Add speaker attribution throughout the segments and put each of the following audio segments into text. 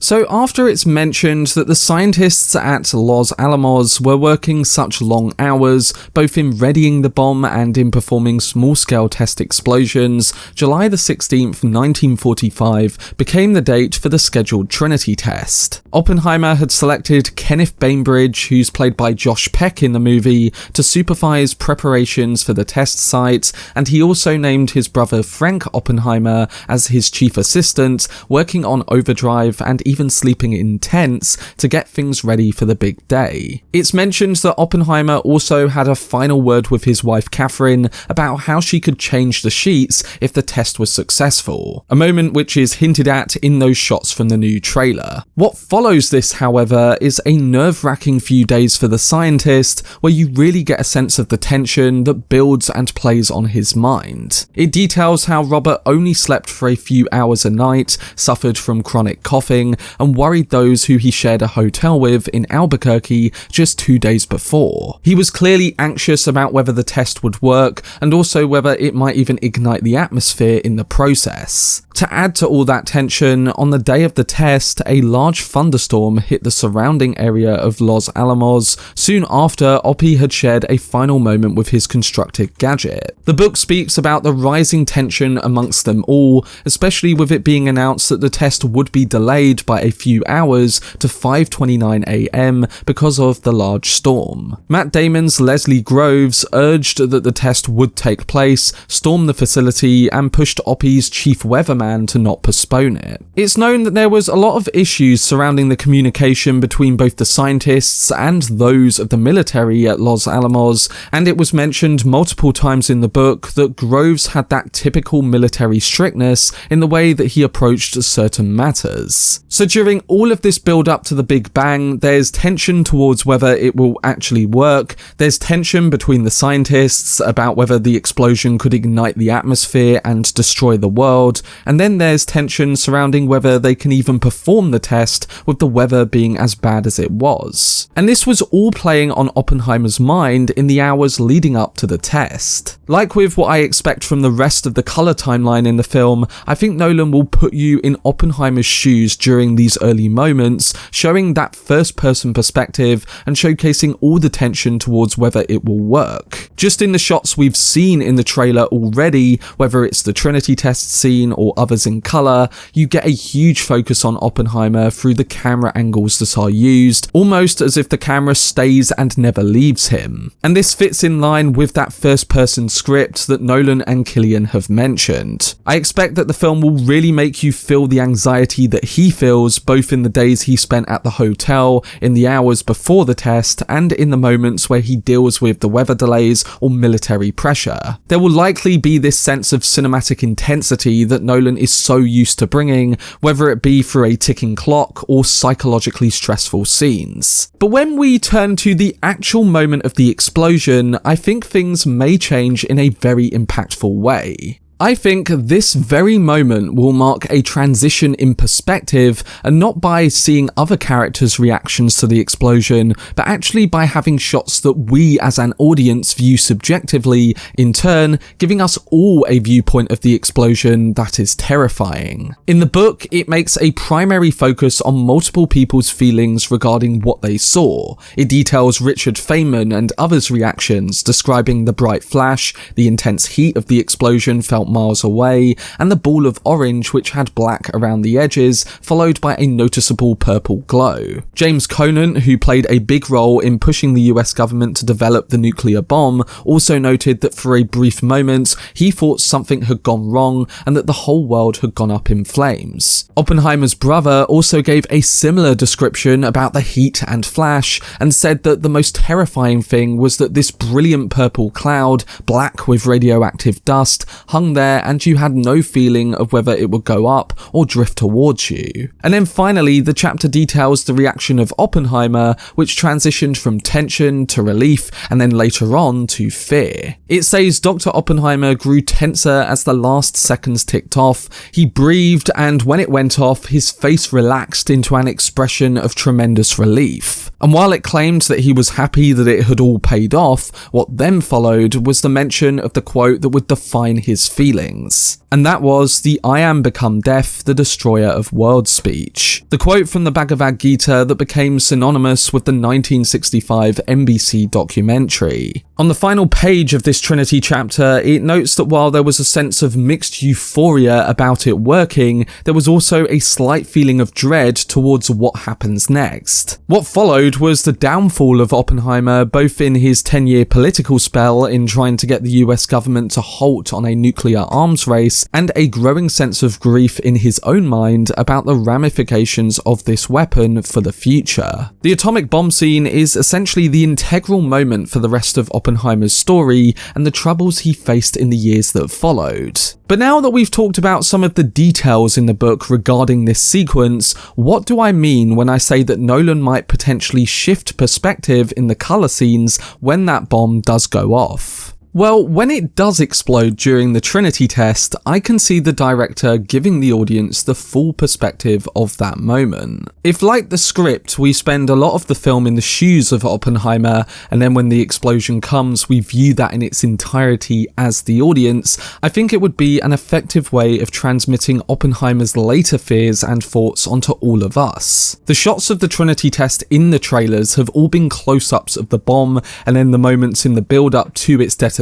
Speaker 1: So after it's mentioned that the scientists at Los Alamos were working such long hours, both in readying the bomb and in performing small-scale test explosions, July the 16th, 1945 became the date for the scheduled Trinity test. Oppenheimer had selected Kenneth Bainbridge, who's played by Josh Peck in the movie, to supervise preparations for the test site, and he also named his brother Frank Oppenheimer as his chief assistant, working on overdrive and even sleeping in tents to get things ready for the big day. It's mentioned that Oppenheimer also had a final word with his wife Catherine about how she could change the sheets if the test was successful, a moment which is hinted at in those shots from the new trailer. What follows this, however, is a nerve-wracking few days for the scientist, where you really get a sense of the tension that builds and plays on his mind. It details how Robert only slept for a few hours a night, suffered from chronic coughing, and worried those who he shared a hotel with in Albuquerque just 2 days before. He was clearly anxious about whether the test would work, and also whether it might even ignite the atmosphere in the process. To add to all that tension, on the day of the test, a large thunderstorm hit the surrounding area of Los Alamos. Soon after, Oppie had shared a final moment with his constructed gadget. The book speaks about the rising tension amongst them all, especially with it being announced that the test would be delayed by a few hours to 5:29 a.m. because of the large storm. Matt Damon's Leslie Groves urged that the test would take place, stormed the facility, and pushed Oppie's chief weatherman to not postpone it. It's known that there was a lot of issues surrounding the communication between both the scientists and those of the military at Los Alamos, and it was mentioned multiple times in the book that Groves had that typical military strictness in the way that he approached certain matters. So during all of this build up to the Big Bang, there's tension towards whether it will actually work, there's tension between the scientists about whether the explosion could ignite the atmosphere and destroy the world, and then there's tension surrounding whether they can even perform the test with the weather being as bad as it was. And this was all playing on Oppenheimer's mind in the hours leading up to the test. Like with what I expect from the rest of the colour timeline in the film, I think Nolan will put you in Oppenheimer's shoes during these early moments, showing that first-person perspective and showcasing all the tension towards whether it will work. Just in the shots we've seen in the trailer already, whether it's the Trinity test scene or others in colour, you get a huge focus on Oppenheimer through the camera angles that are used, almost as if the camera stays and never leaves him. And this fits in line with that first-person script that Nolan and Cillian have mentioned. I expect that the film will really make you feel the anxiety that he feels, both in the days he spent at the hotel, in the hours before the test, and in the moments where he deals with the weather delays or military pressure. There will likely be this sense of cinematic intensity that Nolan is so used to bringing, whether it be through a ticking clock or psychologically stressful scenes. But when we turn to the actual moment of the explosion, I think things may change in a very impactful way. I think this very moment will mark a transition in perspective, and not by seeing other characters' reactions to the explosion, but actually by having shots that we as an audience view subjectively, in turn giving us all a viewpoint of the explosion that is terrifying. In the book, it makes a primary focus on multiple people's feelings regarding what they saw. It details Richard Feynman and others' reactions, describing the bright flash, the intense heat of the explosion felt miles away, and the ball of orange which had black around the edges, followed by a noticeable purple glow. James Conant, who played a big role in pushing the US government to develop the nuclear bomb, also noted that for a brief moment he thought something had gone wrong and that the whole world had gone up in flames. Oppenheimer's brother also gave a similar description about the heat and flash, and said that the most terrifying thing was that this brilliant purple cloud, black with radioactive dust, hung there there and you had no feeling of whether it would go up or drift towards you. And then finally, the chapter details the reaction of Oppenheimer, which transitioned from tension to relief and then later on to fear. It says Dr. Oppenheimer grew tenser as the last seconds ticked off. He breathed, and when it went off, his face relaxed into an expression of tremendous relief. And while it claimed that he was happy that it had all paid off, what then followed was the mention of the quote that would define his feelings. And that was the "I am become death, the destroyer of worlds" speech. The quote from the Bhagavad Gita that became synonymous with the 1965 NBC documentary. On the final page of this Trinity chapter, it notes that while there was a sense of mixed euphoria about it working, there was also a slight feeling of dread towards what happens next. What followed was the downfall of Oppenheimer, both in his 10-year political spell in trying to get the US government to halt on a nuclear arms race, and a growing sense of grief in his own mind about the ramifications of this weapon for the future. The atomic bomb scene is essentially the integral moment for the rest of Oppenheimer's story and the troubles he faced in the years that followed. But now that we've talked about some of the details in the book regarding this sequence, what do I mean when I say that Nolan might potentially shift perspective in the colour scenes when that bomb does go off? Well, when it does explode during the Trinity test, I can see the director giving the audience the full perspective of that moment. If, like the script, we spend a lot of the film in the shoes of Oppenheimer, and then when the explosion comes, we view that in its entirety as the audience, I think it would be an effective way of transmitting Oppenheimer's later fears and thoughts onto all of us. The shots of the Trinity test in the trailers have all been close-ups of the bomb, and then the moments in the build-up to its detonation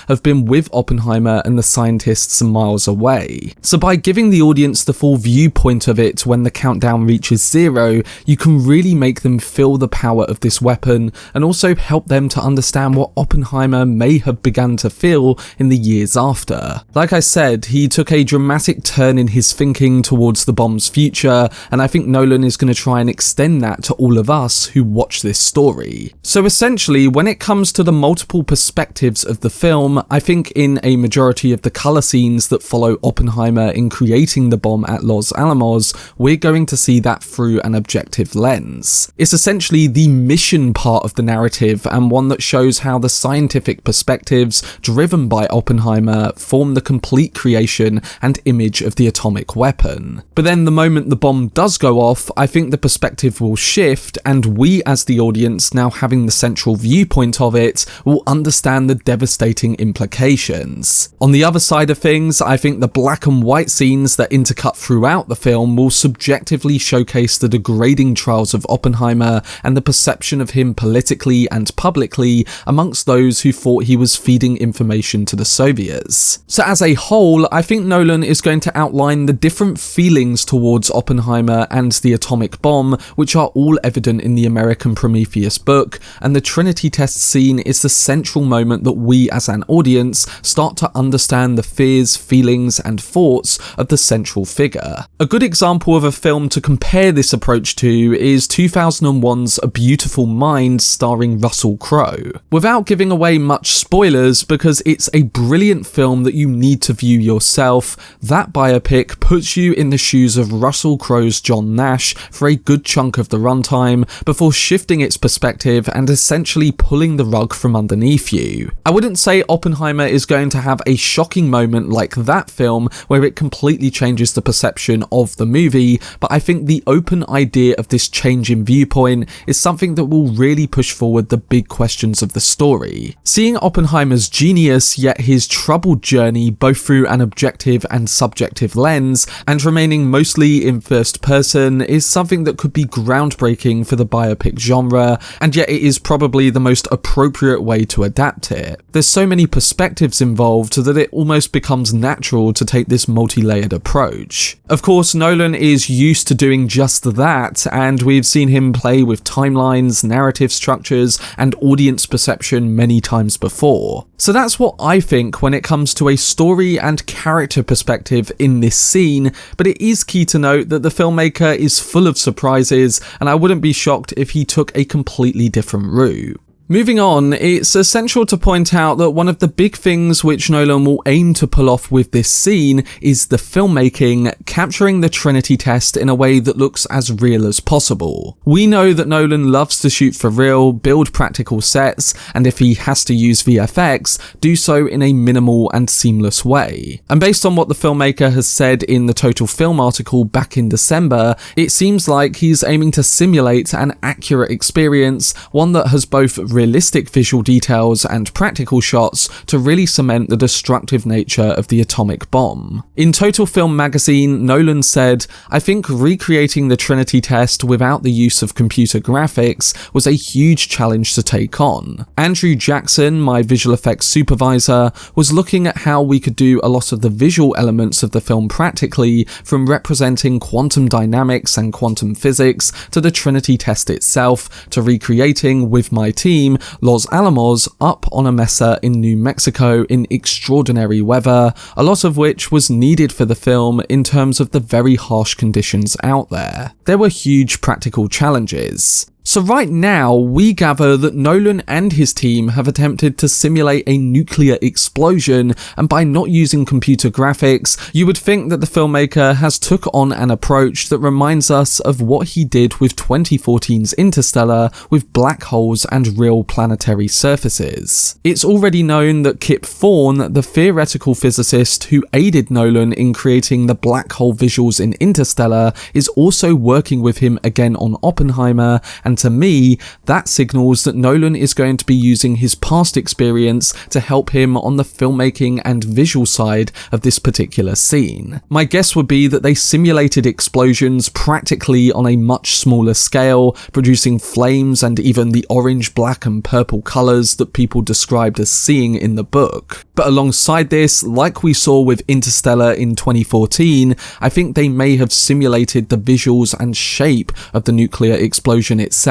Speaker 1: have been with Oppenheimer and the scientists miles away. So by giving the audience the full viewpoint of it when the countdown reaches 0, you can really make them feel the power of this weapon and also help them to understand what Oppenheimer may have begun to feel in the years after. Like I said, he took a dramatic turn in his thinking towards the bomb's future, and I think Nolan is going to try and extend that to all of us who watch this story. So essentially, when it comes to the multiple perspectives of the film, I think in a majority of the colour scenes that follow Oppenheimer in creating the bomb at Los Alamos, we're going to see that through an objective lens. It's essentially the mission part of the narrative, and one that shows how the scientific perspectives driven by Oppenheimer form the complete creation and image of the atomic weapon. But then the moment the bomb does go off, I think the perspective will shift, and we as the audience, now having the central viewpoint of it, will understand the devastating implications. On the other side of things, I think the black and white scenes that intercut throughout the film will subjectively showcase the degrading trials of Oppenheimer and the perception of him politically and publicly amongst those who thought he was feeding information to the Soviets. So as a whole, I think Nolan is going to outline the different feelings towards Oppenheimer and the atomic bomb, which are all evident in the American Prometheus book, and the Trinity test scene is the central moment that we as an audience start to understand the fears, feelings and thoughts of the central figure. A good example of a film to compare this approach to is 2001's A Beautiful Mind starring Russell Crowe. Without giving away much spoilers, because it's a brilliant film that you need to view yourself, that biopic puts you in the shoes of Russell Crowe's John Nash for a good chunk of the runtime before shifting its perspective and essentially pulling the rug from underneath you. I wouldn't say Oppenheimer is going to have a shocking moment like that film where it completely changes the perception of the movie, but I think the open idea of this change in viewpoint is something that will really push forward the big questions of the story. Seeing Oppenheimer's genius yet his troubled journey both through an objective and subjective lens, and remaining mostly in first person, is something that could be groundbreaking for the biopic genre, and yet it is probably the most appropriate way to adapt it. There's so many perspectives involved that it almost becomes natural to take this multi-layered approach. Of course, Nolan is used to doing just that, and we've seen him play with timelines, narrative structures, and audience perception many times before. So that's what I think when it comes to a story and character perspective in this scene, but it is key to note that the filmmaker is full of surprises, and I wouldn't be shocked if he took a completely different route. Moving on, it's essential to point out that one of the big things which Nolan will aim to pull off with this scene is the filmmaking, capturing the Trinity test in a way that looks as real as possible. We know that Nolan loves to shoot for real, build practical sets, and if he has to use VFX, do so in a minimal and seamless way. And based on what the filmmaker has said in the Total Film article back in December, it seems like he's aiming to simulate an accurate experience, one that has both realistic visual details and practical shots to really cement the destructive nature of the atomic bomb. In Total Film magazine, Nolan said, "I think recreating the Trinity test without the use of computer graphics was a huge challenge to take on. Andrew Jackson, my visual effects supervisor, was looking at how we could do a lot of the visual elements of the film practically, from representing quantum dynamics and quantum physics to the Trinity test itself, to recreating, with my team, Los Alamos up on a mesa in New Mexico in extraordinary weather, a lot of which was needed for the film in terms of the very harsh conditions out there. There were huge practical challenges." So right now, we gather that Nolan and his team have attempted to simulate a nuclear explosion, and by not using computer graphics, you would think that the filmmaker has took on an approach that reminds us of what he did with 2014's Interstellar with black holes and real planetary surfaces. It's already known that Kip Thorne, the theoretical physicist who aided Nolan in creating the black hole visuals in Interstellar, is also working with him again on Oppenheimer, and to me, that signals that Nolan is going to be using his past experience to help him on the filmmaking and visual side of this particular scene. My guess would be that they simulated explosions practically on a much smaller scale, producing flames and even the orange, black and purple colours that people described as seeing in the book. But alongside this, like we saw with Interstellar in 2014, I think they may have simulated the visuals and shape of the nuclear explosion itself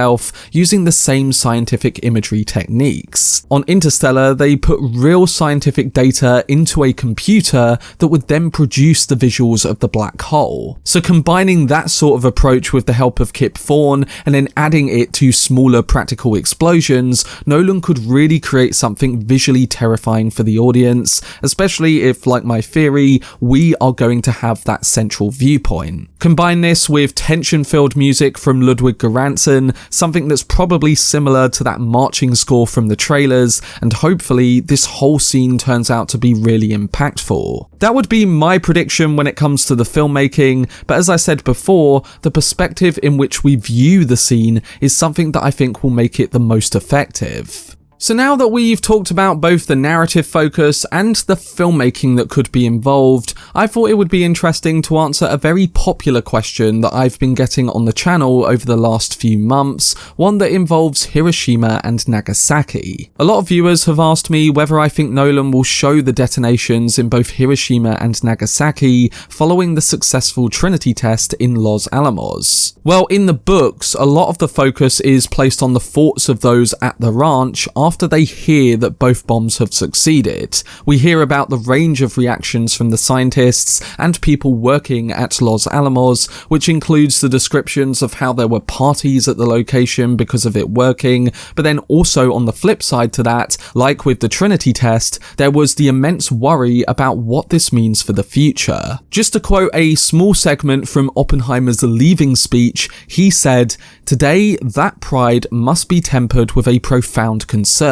Speaker 1: using the same scientific imagery techniques. On Interstellar, they put real scientific data into a computer that would then produce the visuals of the black hole. So combining that sort of approach with the help of Kip Thorne and then adding it to smaller practical explosions, Nolan could really create something visually terrifying for the audience, especially if, like my theory, we are going to have that central viewpoint. Combine this with tension-filled music from Ludwig Göransson, something that's probably similar to that marching score from the trailers, and hopefully this whole scene turns out to be really impactful. That would be my prediction when it comes to the filmmaking, but as I said before, the perspective in which we view the scene is something that I think will make it the most effective. So now that we've talked about both the narrative focus and the filmmaking that could be involved, I thought it would be interesting to answer a very popular question that I've been getting on the channel over the last few months, one that involves Hiroshima and Nagasaki. A lot of viewers have asked me whether I think Nolan will show the detonations in both Hiroshima and Nagasaki following the successful Trinity test in Los Alamos. Well, in the books, a lot of the focus is placed on the thoughts of those at the ranch after they hear that both bombs have succeeded. We hear about the range of reactions from the scientists and people working at Los Alamos, which includes the descriptions of how there were parties at the location because of it working, but then also on the flip side to that, like with the Trinity test, there was the immense worry about what this means for the future. Just to quote a small segment from Oppenheimer's leaving speech, he said, "Today, that pride must be tempered with a profound concern.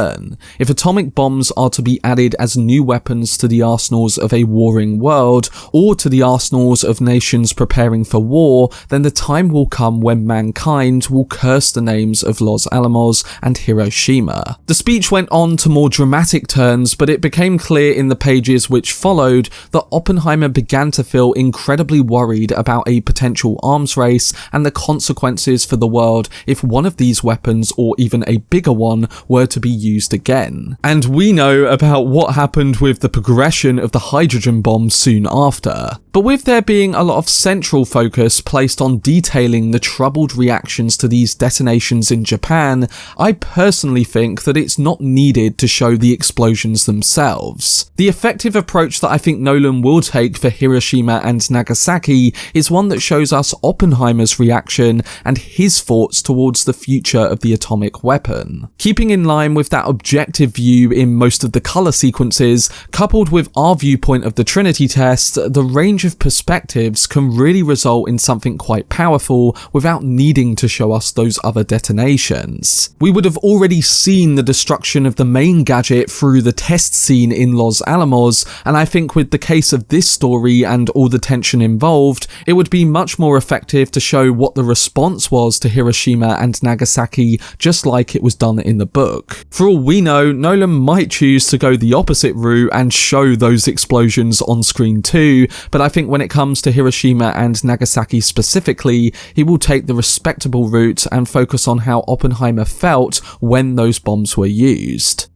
Speaker 1: If atomic bombs are to be added as new weapons to the arsenals of a warring world, or to the arsenals of nations preparing for war, then the time will come when mankind will curse the names of Los Alamos and Hiroshima." The speech went on to more dramatic turns, but it became clear in the pages which followed that Oppenheimer began to feel incredibly worried about a potential arms race and the consequences for the world if one of these weapons, or even a bigger one, were to be used again. And we know about what happened with the progression of the hydrogen bomb soon after. But with there being a lot of central focus placed on detailing the troubled reactions to these detonations in Japan, I personally think that it's not needed to show the explosions themselves. The effective approach that I think Nolan will take for Hiroshima and Nagasaki is one that shows us Oppenheimer's reaction and his thoughts towards the future of the atomic weapon. Keeping in line with that objective view in most of the colour sequences, coupled with our viewpoint of the Trinity test, the range of perspectives can really result in something quite powerful without needing to show us those other detonations. We would have already seen the destruction of the main gadget through the test scene in Los Alamos, and I think with the case of this story and all the tension involved, it would be much more effective to show what the response was to Hiroshima and Nagasaki, just like it was done in the book. For all we know, Nolan might choose to go the opposite route and show those explosions on screen too, but I think when it comes to Hiroshima and Nagasaki specifically, he will take the respectable route and focus on how Oppenheimer felt when those bombs were used.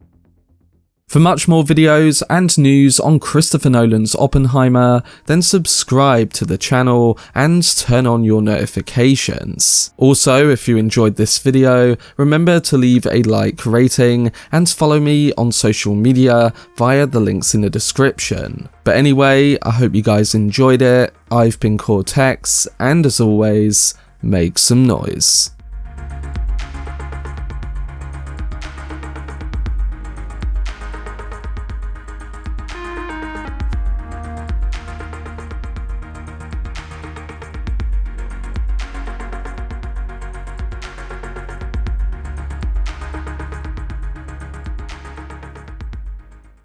Speaker 1: For much more videos and news on Christopher Nolan's Oppenheimer, then subscribe to the channel and turn on your notifications. Also, if you enjoyed this video, remember to leave a like rating and follow me on social media via the links in the description. But anyway, I hope you guys enjoyed it. I've been Cortex, and as always, make some noise.